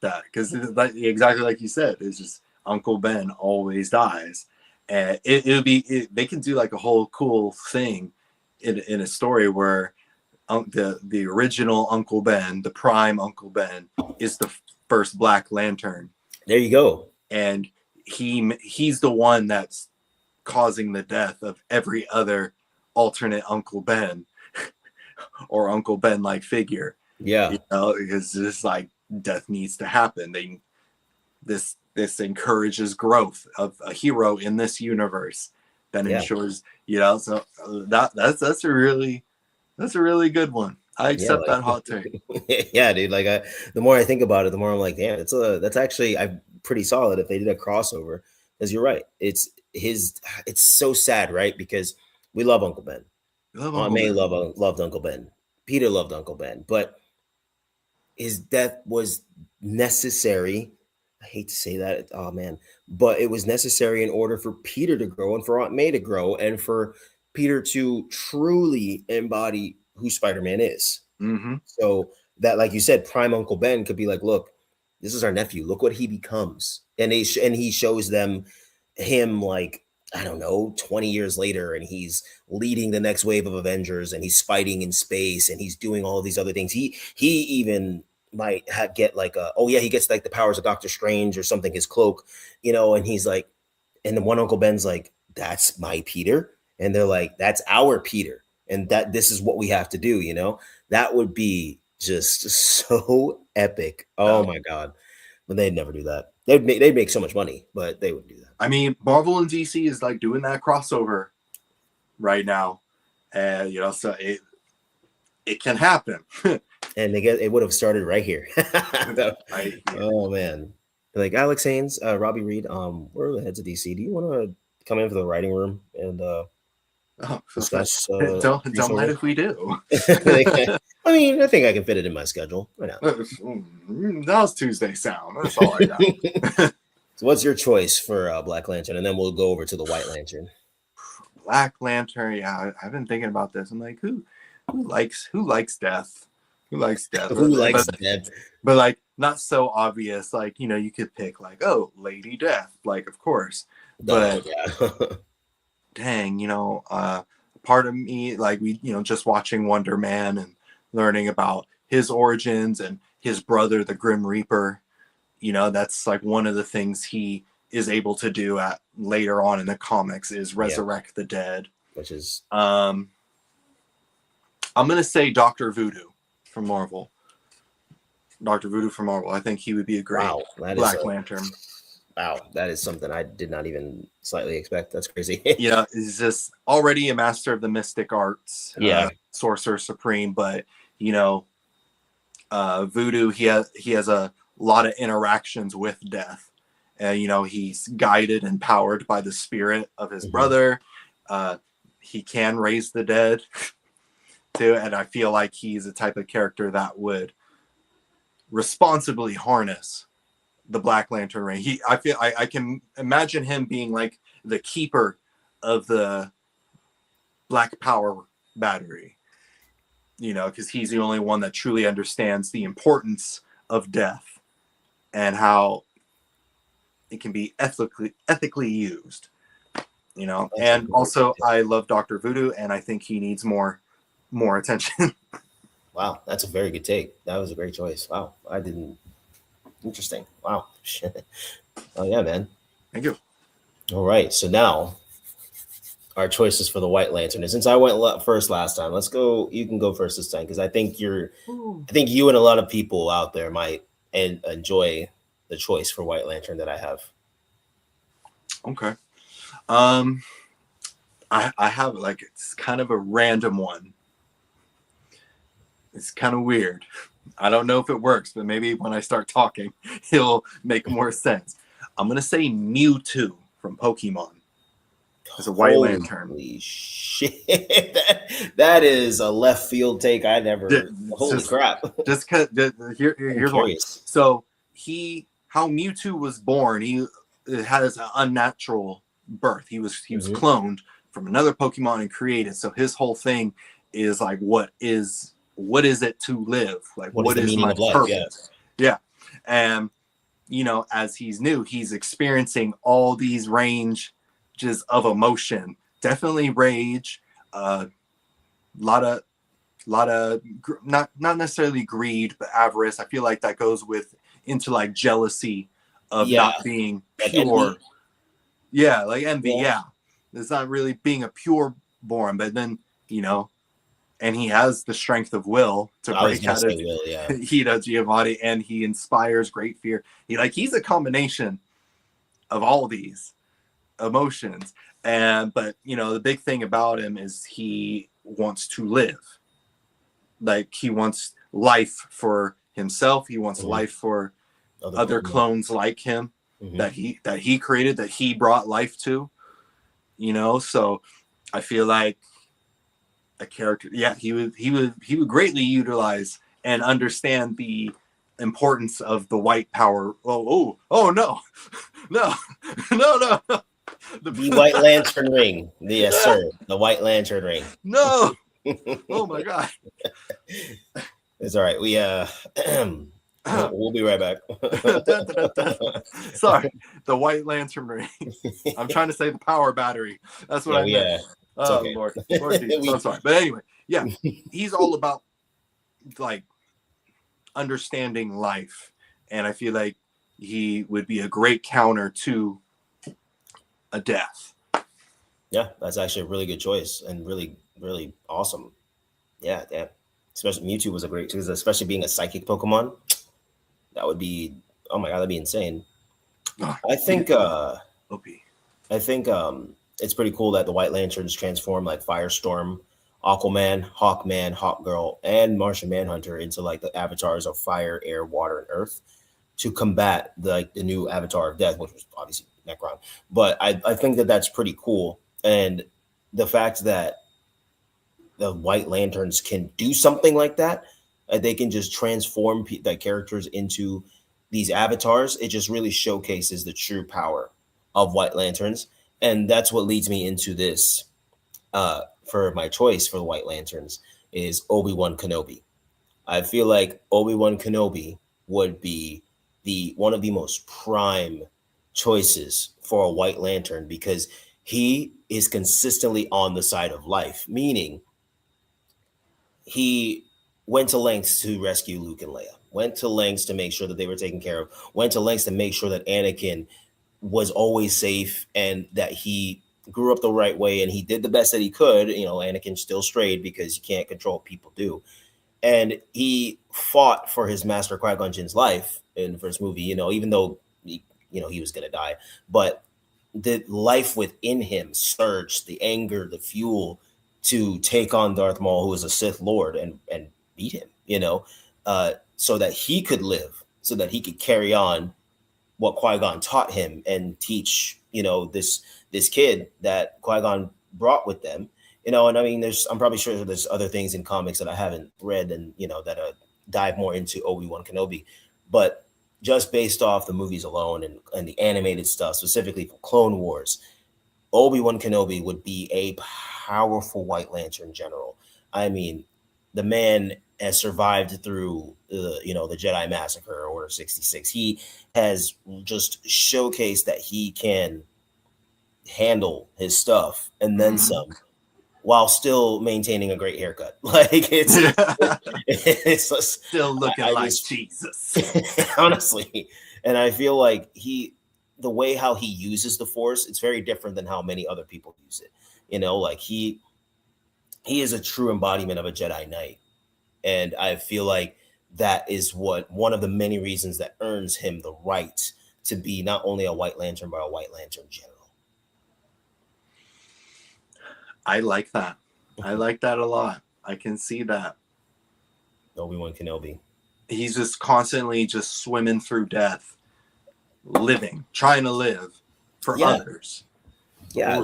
that because like exactly like you said, it's just Uncle Ben always dies, and they can do like a whole cool thing in a story where the original Uncle Ben, the prime Uncle Ben, is the first Black Lantern, There you go. and he's the one that's causing the death of every other alternate Uncle Ben or Uncle Ben like figure. Yeah. Because it's like death needs to happen. This encourages growth of a hero in this universe that ensures, so that's a really good one. I Yeah, accept that hot take. yeah, dude. Like, the more I think about it, the more I'm like, damn, that's actually pretty solid if they did a crossover. Because you're right, it's so sad, right? Because we love Uncle Ben. Love Aunt Uncle May Ben. loved Uncle Ben. Peter loved Uncle Ben, but his death was necessary. I hate to say that, oh man, but it was necessary in order for Peter to grow and for Aunt May to grow and for Peter to truly embody who Spider-Man is. Mm-hmm. So that, like you said, prime Uncle Ben could be like, look, this is our nephew. Look what he becomes, and he shows them him like, I don't know, 20 years later, and he's leading the next wave of Avengers, and he's fighting in space, and he's doing all these other things. He even might get like he gets like the powers of Doctor Strange or something, his cloak, and he's like, and the one Uncle Ben's like, that's my Peter, and they're like, that's our Peter, and that this is what we have to do. That would be just so epic. Oh my god. But they'd never do that. They'd make so much money, but they wouldn't do that. I mean, Marvel and DC is like doing that crossover right now, and so it can happen. And it would have started right here. Oh man, like Alex Haynes, Robbie Reed, we're the heads of DC. Do you want to come into the writing room and discuss? Don't mind if we do. I mean, I think I can fit it in my schedule. Why not? That was Tuesday sound. That's all I got. So what's your choice for Black Lantern? And then we'll go over to the White Lantern. Black Lantern, yeah. I've been thinking about this. I'm like, who likes death? Who likes death? Who likes death? But like not so obvious. Like, you could pick like, oh, Lady Death, like of course. But dang, part of me, like we, just watching Wonder Man and learning about his origins and his brother, the Grim Reaper, that's like one of the things he is able to do at later on in the comics is resurrect the dead. Which is I'm gonna say Dr. Voodoo from Marvel. Dr. Voodoo from Marvel. I think he would be a great Black Lantern. Wow, that is something I did not even slightly expect. That's crazy. He's just already a master of the mystic arts. Sorcerer Supreme, but Voodoo, he has a lot of interactions with death. He's guided and powered by the spirit of his brother. He can raise the dead too, and I feel like he's a type of character that would responsibly harness the Black Lantern ring. I can imagine him being like the keeper of the Black Power battery, because he's the only one that truly understands the importance of death and how it can be ethically used, and also I love Dr. Voodoo, and I think he needs more attention. Wow, that's a very good take. That was a great choice. Wow, I didn't. Interesting. Wow. Shit. Oh yeah, man. Thank you. All right, so now our choices for the White Lantern. And since I went first last time, let's go. You can go first this time because I think you and a lot of people out there might enjoy the choice for White Lantern that I have. Okay. I have like, it's kind of a random one. It's kind of weird. I don't know if it works, but maybe when I start talking, it'll make more sense. I'm going to say Mewtwo from Pokemon as a White Lantern. Holy shit. that is a left field take. I never. Holy crap. Just because here's one. So how Mewtwo was born, he has an unnatural birth. He was cloned from another Pokemon and created. So his whole thing is like, what is what is it to live? Like, What is what the is meaning my of life? Yeah. purpose? Yeah. And, you know, as he's new, he's experiencing all these ranges of emotion. Definitely rage, a lot of not necessarily greed, but avarice. I feel like that goes with into like jealousy of Yeah. not being Like pure. envy. Yeah, like envy. Yeah. Yeah, it's not really being a pure born, but then, you know, and he has the strength of will to I was break gonna out of say Will, yeah. Hida Giovanni, and he inspires great fear. He's a combination of all these emotions. And but you know, the big thing about him is he wants to live. Like, he wants life for himself. He wants Mhm. life for Other other clone. clones like him, Mhm. that he created, that he brought life to. You know, so I feel like a character, yeah, he would greatly utilize and understand the importance of the white power. Oh no, no, no. The White Lantern ring. Yes, sir. The White Lantern ring. No. Oh my god. It's all right. We we'll be right back. Dun, dun, dun. Sorry, the White Lantern ring. I'm trying to say the power battery. That's what Yeah, I meant. it's Oh okay. Lord Jesus, I'm sorry. But anyway, yeah, he's all about like understanding life, and I feel like he would be a great counter to a death. Yeah, that's actually a really good choice and really, really awesome. Yeah, damn. Especially Mewtwo was a great choice, especially being a psychic Pokemon. That would be, oh my god, that'd be insane. Oh, I think OP. I think it's pretty cool that the White Lanterns transform like Firestorm, Aquaman, Hawkman, Hawkgirl, and Martian Manhunter into like the avatars of fire, air, water, and earth to combat the new avatar of death, which was obviously Necron. But I think that that's pretty cool, and the fact that the White Lanterns can do something like that, they can just transform the characters into these avatars. It just really showcases the true power of White Lanterns, and that's what leads me into this. For my choice for the White Lanterns is Obi-Wan Kenobi. I feel like Obi-Wan Kenobi would be the one of the most prime choices for a White Lantern because he is consistently on the side of life, meaning he went to lengths to rescue Luke and Leia, went to lengths to make sure that they were taken care of, went to lengths to make sure that Anakin was always safe and that he grew up the right way and he did the best that he could. You know, Anakin still strayed because you can't control what people do. And he fought for his master Qui-Gon Jinn's life in the first movie, you know, even though he was going to die, but the life within him surged, the anger, the fuel to take on Darth Maul, who was a Sith Lord, and beat him, so that he could live, so that he could carry on what Qui-Gon taught him and teach, this kid that Qui-Gon brought with them. And I mean, I'm probably sure there's other things in comics that I haven't read and, that dive more into Obi-Wan Kenobi. But just based off the movies alone and the animated stuff, specifically for Clone Wars, Obi-Wan Kenobi would be a powerful White Lantern general. I mean, the man has survived through the Jedi Massacre, Order 66. He has just showcased that he can handle his stuff and then some while still maintaining a great haircut. Like it's just, Still looking I like just, Jesus. honestly. And I feel like the way how he uses the Force, it's very different than how many other people use it. Like he is a true embodiment of a Jedi Knight. And I feel like that is one of the many reasons that earns him the right to be not only a White Lantern, but a White Lantern general. I like that. I like that a lot. I can see that. Obi-Wan Kenobi. He's just constantly just swimming through death, living, trying to live for others. Yeah,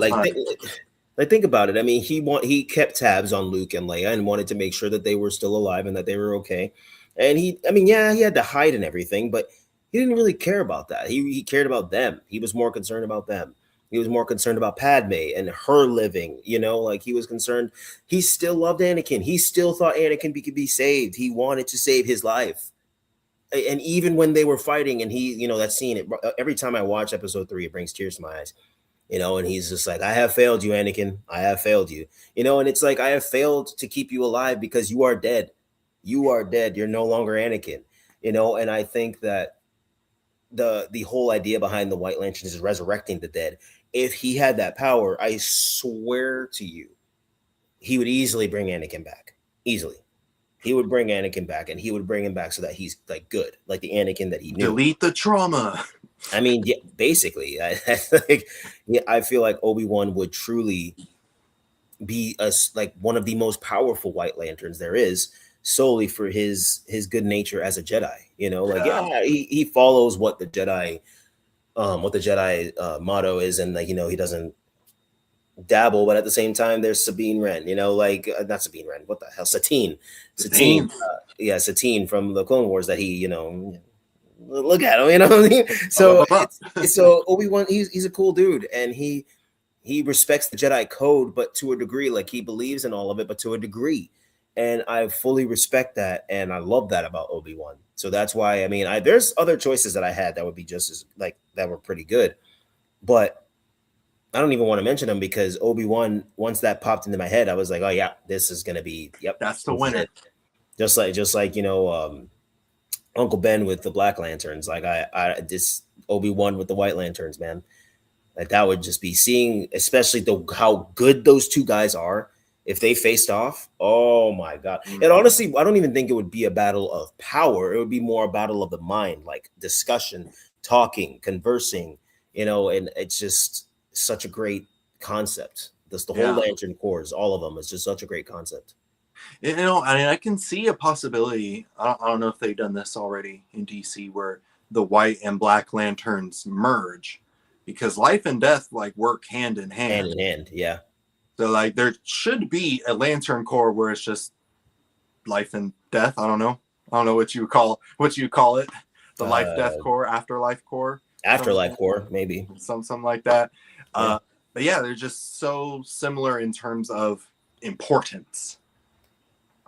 think about it. I mean, he kept tabs on Luke and Leia and wanted to make sure that they were still alive and that they were okay. And he had to hide and everything, but he didn't really care about that. He cared about them. He was more concerned about them. He was more concerned about Padme and her living, like he was concerned. He still loved Anakin. He still thought Anakin could be saved. He wanted to save his life. And even when they were fighting, and he, that scene, every time I watch episode 3, it brings tears to my eyes, and he's just like, I have failed you, Anakin. I have failed you, and it's like, I have failed to keep you alive because you are dead. You are dead. You're no longer Anakin, and I think that the whole idea behind the White Lanterns is resurrecting the dead. If he had that power, I swear to you, he would easily bring Anakin back. Easily. He would bring Anakin back, and he would bring him back so that he's like good, like the Anakin that he knew. Delete the trauma. I mean, yeah, basically, I feel like Obi-Wan would truly be like one of the most powerful White Lanterns there is, solely for his good nature as a Jedi. He follows what the Jedi motto is, and like, he doesn't dabble, but at the same time there's Sabine Wren, not Sabine Wren, what the hell, Satine, Satine from the Clone Wars, that he, look at him, what I mean? So Obi-Wan, he's a cool dude, and he respects the Jedi code, but to a degree, like he believes in all of it, but to a degree. And I fully respect that, and I love that about Obi-Wan. So that's why, I mean, there's other choices that I had that would be just as, like, that were pretty good, but I don't even want to mention them, because Obi-Wan, once that popped into my head, I was like, oh yeah, this is gonna be, yep, that's the winner. Just like Uncle Ben with the Black Lanterns, like I just Obi-Wan with the White Lanterns, man. Like that would just be seeing, especially how good those two guys are. If they faced off, oh my God. And honestly, I don't even think it would be a battle of power. It would be more a battle of the mind, like discussion, talking, conversing, and it's just such a great concept. The whole Lantern Corps, all of them, is just such a great concept. I mean, I can see a possibility. I don't know if they've done this already in DC, where the White and Black Lanterns merge, because life and death like work hand in hand. Hand in hand, yeah. So like there should be a Lantern Corps where it's just life and death. I don't know what you call it. The life death core, afterlife core. Afterlife core, maybe. Something like that. Yeah. But yeah, they're just so similar in terms of importance.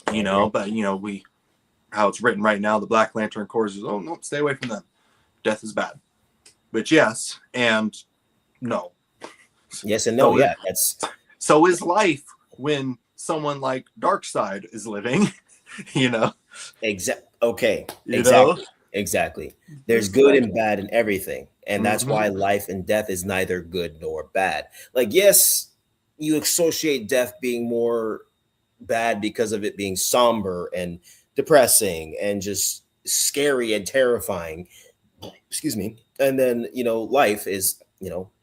But how it's written right now, the Black Lantern Corps is, oh no, stay away from them. Death is bad. But yes and no. Yes and no, yeah. So is life when someone like Darkseid is living, Exactly. There's good and bad in everything. And that's why life and death is neither good nor bad. Like, yes, you associate death being more bad because of it being somber and depressing and just scary and terrifying. Excuse me. And then, life is,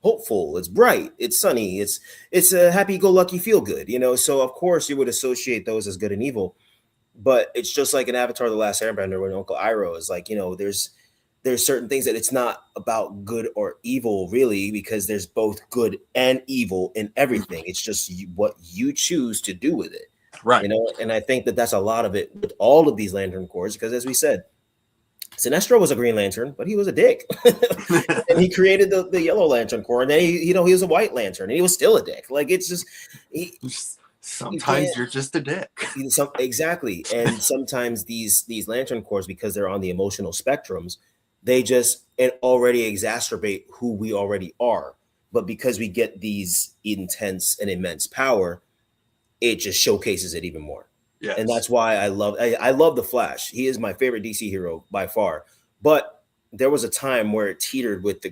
hopeful, it's bright, it's sunny, it's a happy-go-lucky feel-good, so of course you would associate those as good and evil. But it's just like in Avatar: The Last Airbender, when Uncle Iroh is like, there's certain things that it's not about good or evil really, because there's both good and evil in everything. It's just what you choose to do with it, right? And I think that that's a lot of it with all of these Lantern Corps, because as we said, Sinestro was a Green Lantern, but he was a dick. And he created the Yellow Lantern Corps, and then he was a White Lantern, and he was still a dick. Like, it's just sometimes you're just a dick. Exactly. And sometimes these Lantern Corps, because they're on the emotional spectrums, they just already exacerbate who we already are. But because we get these intense and immense power, it just showcases it even more. Yes. And that's why I love the Flash. He is my favorite DC hero by far. But there was a time where it teetered with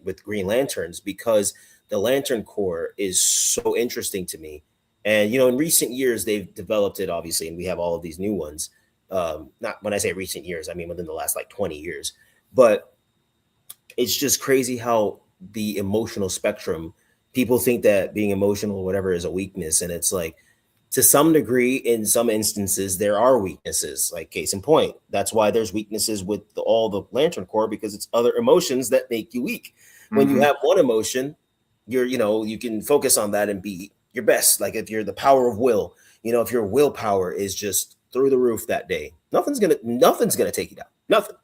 with Green Lanterns, because the Lantern Corps is so interesting to me. And in recent years they've developed it, obviously, and we have all of these new ones. Not when I say recent years, I mean within the last 20 years. But it's just crazy how the emotional spectrum, people think that being emotional or whatever is a weakness, and it's like, to some degree, in some instances, there are weaknesses, like case in point. That's why there's weaknesses with all the Lantern Corps, because it's other emotions that make you weak. When you have one emotion, you can focus on that and be your best. Like if you're the power of will, if your willpower is just through the roof that day, nothing's gonna take you down. Nothing,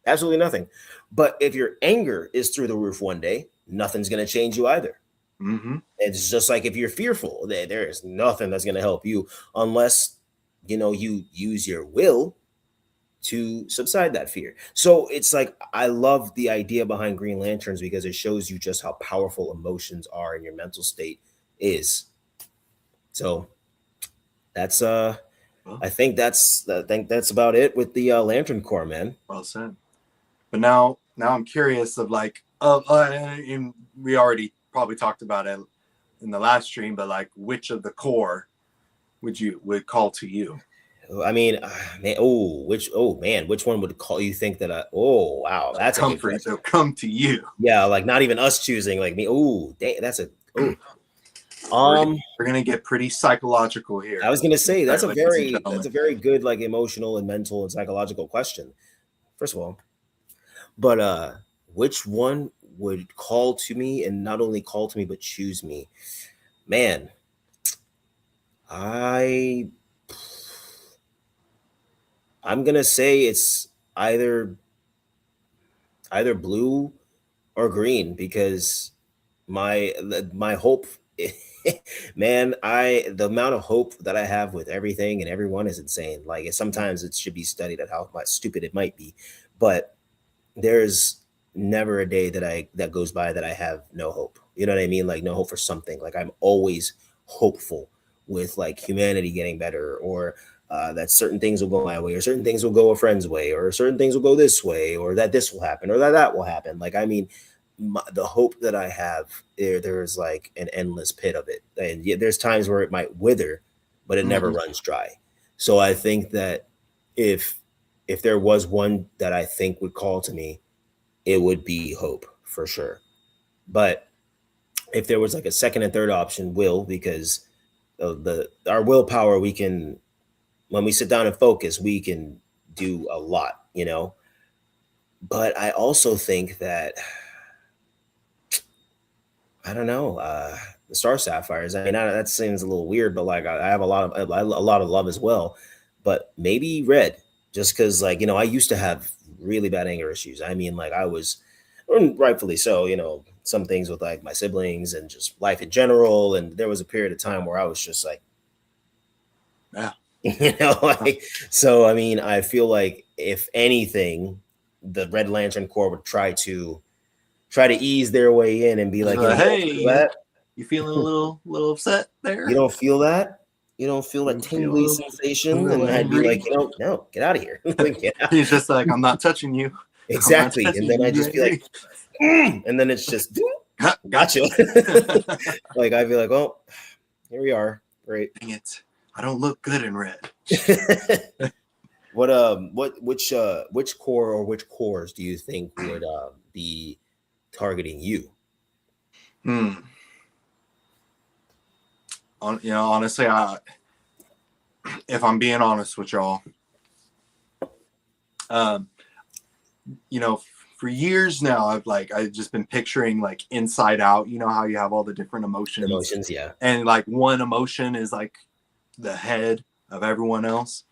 absolutely nothing. But if your anger is through the roof one day, nothing's gonna change you either. Mm-hmm. It's just like if you're fearful, there is nothing that's going to help you unless you use your will to subside that fear. So it's like I love the idea behind Green Lanterns because it shows you just how powerful emotions are and your mental state is. So that's Well, I think that's about it with the Lantern Corps, man. well said. But now I'm curious of like, and we already probably talked about it in the last stream, but like, which of the core would call to you? I mean, man, which one would call you think that wow, that's a good Comfort, question. they'll come to you. Yeah, like not even us choosing, like me. Oh, that's a oh. We're we're gonna get pretty psychological I here, was gonna say ladies and that's gentlemen. a very good like emotional and mental and psychological question. First of all, but which one would call to me and not only call to me but choose me? Man, I I'm gonna say it's either blue or green because my hope man, I the amount of hope that I have with everything and everyone is insane. Like sometimes it should be studied at how much stupid it might be, but there's never a day that goes by that I have no hope. You know what I mean? Like no hope for something. Like I'm always hopeful with like humanity getting better, or that certain things will go my way, or certain things will go a friend's way, or certain things will go this way, or that this will happen, or that will happen. Like I mean, the hope that I have, there's like an endless pit of it, and yet there's times where it might wither, but it never Mm-hmm. runs dry. So I think that if if there was one that I think would call to me, it would be hope for sure. But if there was like a second and third option, will, because of the our willpower, we can when we sit down and focus, we can do a lot, you know. But I also think that I don't know. The Star Sapphires. I mean, that seems a little weird, but like I have a lot of love as well. But maybe red, just because like I used to have really bad anger issues. I mean, like I was, and rightfully so. Some things with like my siblings and just life in general. And there was a period of time where I was just like, Yeah. like so. I mean, I feel like if anything, the Red Lantern Corps would try to ease their way in and be like, you don't feel Hey, that? you feeling a little upset You there? don't feel that? You don't feel that You feel tingly a sensation? little And I'd be like, angry? no, get out of here. Like, get out. He's just like, I'm not touching you. I'm not Exactly. And touching then you. I'd You just be like, angry? and then it's just, Gotcha. gotcha. Like, I'd be like, well, here we are. Great. Dang it. I don't look good in red. Which core or which cores do you think would be targeting you? Hmm. Honestly, if I'm being honest with y'all, um, for years now, I've just been picturing like Inside Out. You know how you have all the different emotions, Emotions, yeah. and like one emotion is like the head of everyone else.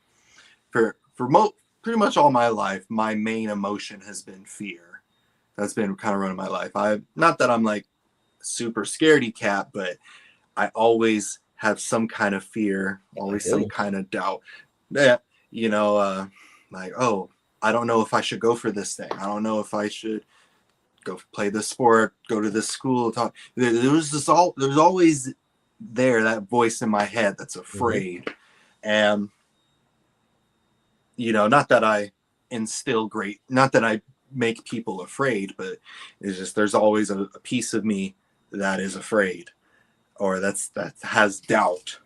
Pretty much all my life, my main emotion has been fear. That's been kind of running my life. Not that I'm like super scaredy cat, but I always have some kind of fear, I always feel some you. kind of doubt. Yeah, like, oh, I don't know if I should go for this thing. I don't know if I should go play this sport, go to this school. Talk. There's always that voice in my head that's Mhm. afraid, and not that I not that I make people afraid, but it's just there's always a piece of me that is afraid, or that has doubt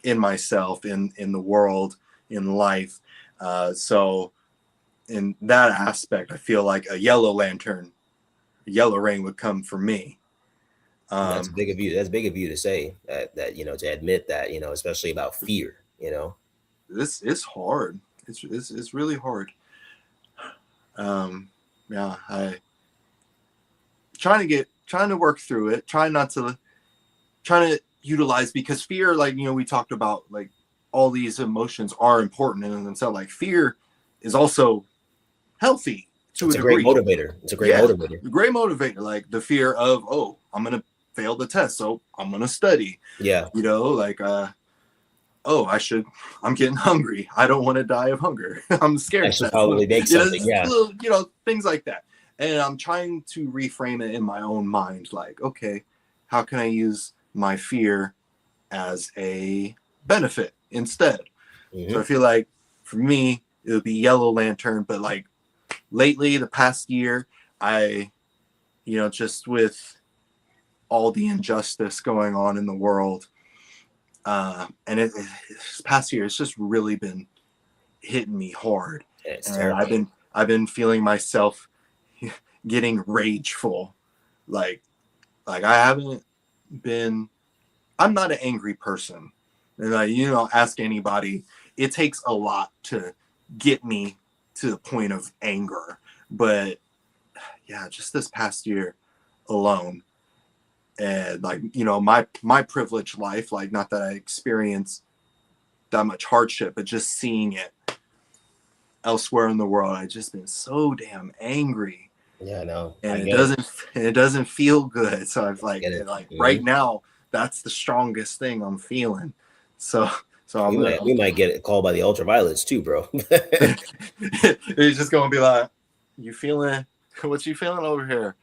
in myself, in the world, in life. So in that aspect, I feel like a yellow rain would come for me. That's Um, big of you. That's big of you to say that to admit that, especially about fear. this is hard. It's really hard. Yeah, I trying to work through it. Trying to utilize, because fear, like we talked about, like all these emotions are important in themselves. Like fear is also healthy to a It's a great degree. motivator. It's a great Yeah, motivator. great motivator. Like the fear of, oh, I'm gonna failed the test, so I'm gonna study. Yeah. You know, like oh, I'm getting hungry. I don't want to die of hunger. I'm I scared should test. probably make You know, something. Yeah. little, you know, things like that. And I'm trying to reframe it in my own mind, like, okay, how can I use my fear as a benefit instead? So I feel like for me, it would be Yellow Lantern, but like lately, the past year, I, you know, just with all the injustice going on in the world, and this past year, it's just really been hitting me hard, It's and terrible. I've been feeling myself getting rageful, like I haven't been. I'm not an angry person, and you know, ask anybody. It takes a lot to get me to the point of anger, but yeah, just this past year alone, and like, you know, my privileged life, like, not that I experienced that much hardship, but just seeing it elsewhere in the world, I've just been so damn angry, Yeah, no, and I get it. it doesn't feel good. So I've I get it. like right now, that's the strongest thing I'm feeling. So We might we might get called by the ultraviolets too, bro. it's just gonna be like, you feeling, what you feeling over here?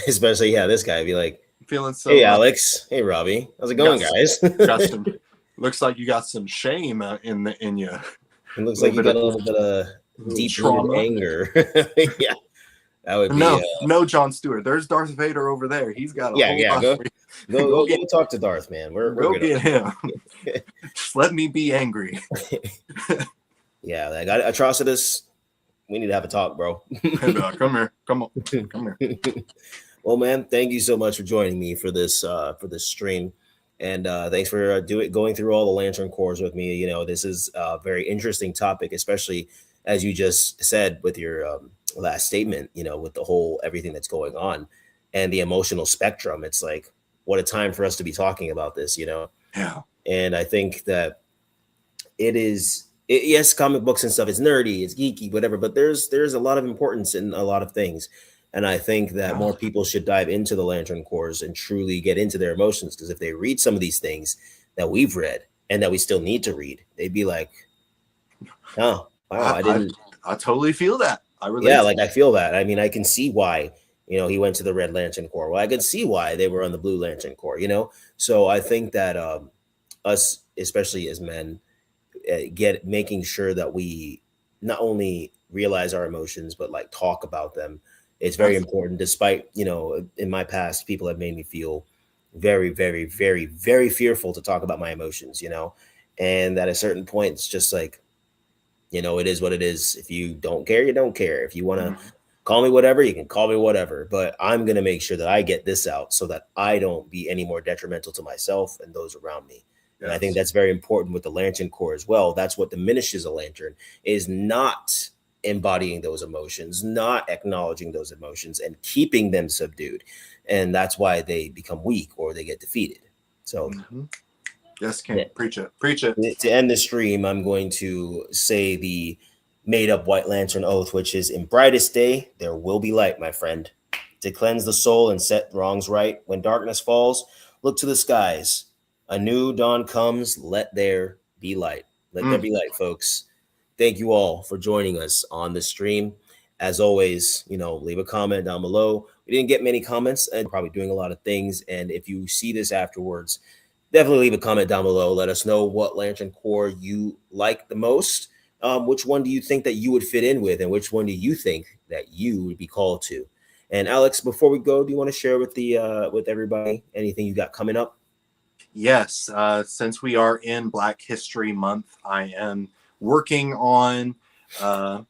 Especially, yeah, this guy be like, Feeling "Hey, some Alex. Hey, Robbie. How's it you got going, guys?" got some, looks like you got some shame in you, a It looks like little you bit got of a little bit of deep-rooted trauma. anger. Yeah, that would be. No, no, John Stewart. There's Darth Vader over there. He's got a Yeah, whole yeah. lot Go, for you. go, go, go. Talk to Darth, man. We're Go good on get him. that. Just let me be angry. Yeah, like Atrocitus. We need to have a talk, bro. Come here, come on, come here. Well, man, thank you so much for joining me for this stream, and thanks for going through all the Lantern cores with me. You know, this is a very interesting topic, especially as you just said with your last statement. You know, with the whole everything that's going on and the emotional spectrum. It's like, what a time for us to be talking about this. You know, Yeah, and I think that yes, comic books and stuff, it's nerdy, it's geeky, whatever, but there's a lot of importance in a lot of things. And I think that yeah. more people should dive into the Lantern cores and truly get into their emotions, because if they read some of these things that we've read and that we still need to read, they'd be like, oh wow, I, I I didn't. I totally feel that. I Yeah, relate to like I feel that. I mean, I can see why, he went to the Red Lantern Corps. Well, I can see why they were on the Blue Lantern Corps. So I think that us, especially as men, get making sure that we not only realize our emotions but like talk about them. It's very that. important. Despite, in my past, people have made me feel very, very, very, very fearful to talk about my emotions. And at a certain point, it's just like, it is what it is. If you don't care, you don't care. If you want to Mhm. call me whatever, you can call me whatever, but I'm going to make sure that I get this out so that I don't be any more detrimental to myself and those around me. And I think Yes. that's very important with the Lantern Core as well. That's what diminishes a lantern, is not embodying those emotions, not acknowledging those emotions and keeping them subdued. And that's why they become weak or they get defeated. So Mm-hmm. Yes, yeah, King. Preach it. Preach it. to end the stream, I'm going to say the made up White Lantern oath, which is, in brightest day, there will be light, my friend. To cleanse the soul and set wrongs right. When darkness falls, look to the skies. A new dawn comes. Let there be light. Let there Mm. be light, folks. Thank you all for joining us on the stream. As always, leave a comment down below. We didn't get many comments and probably doing a lot of things. And if you see this afterwards, definitely leave a comment down below. Let us know what Lantern Core you like the most. Which one do you think that you would fit in with, and which one do you think that you would be called to? And Alex, before we go, do you want to share with everybody anything you got coming up? Yes. Since we are in Black History Month, I am working on uh,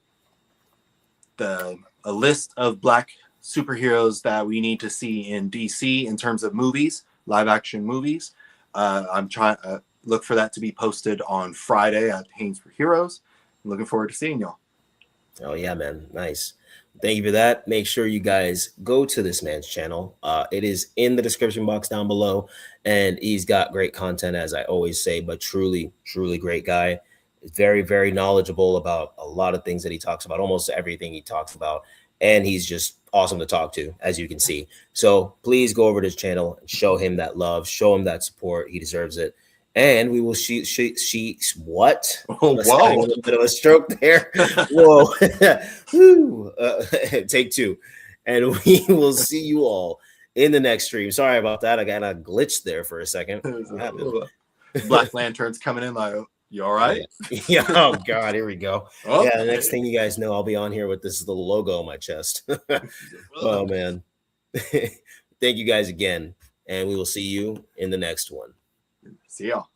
a list of Black superheroes that we need to see in DC in terms of movies, live action movies. I'm trying to look for that to be posted on Friday at Haynes for Heroes. I'm looking forward to seeing y'all. Oh yeah, man, nice. Thank you for that. Make sure you guys go to this man's channel. It is in the description box down below, and he's got great content, as I always say. But truly, truly great guy. Very, very knowledgeable about a lot of things that he talks about, almost everything he talks about. and he's just awesome to talk to, as you can see. So please go over to his channel and show him that love, show him that support. He deserves it. And we will what? Oh, Let's having a whoa. little bit of a stroke there. Whoa. Whew. Take two. And we will see you all in the next stream. Sorry about that. I got a glitch there for a second. What happened? Black Lantern's coming in like, you all right? Yeah. Oh God, here we go. Oh. Yeah, the next thing you guys know, I'll be on here with this little logo on my chest. Oh man. Thank you guys again, and we will see you in the next one. See y'all.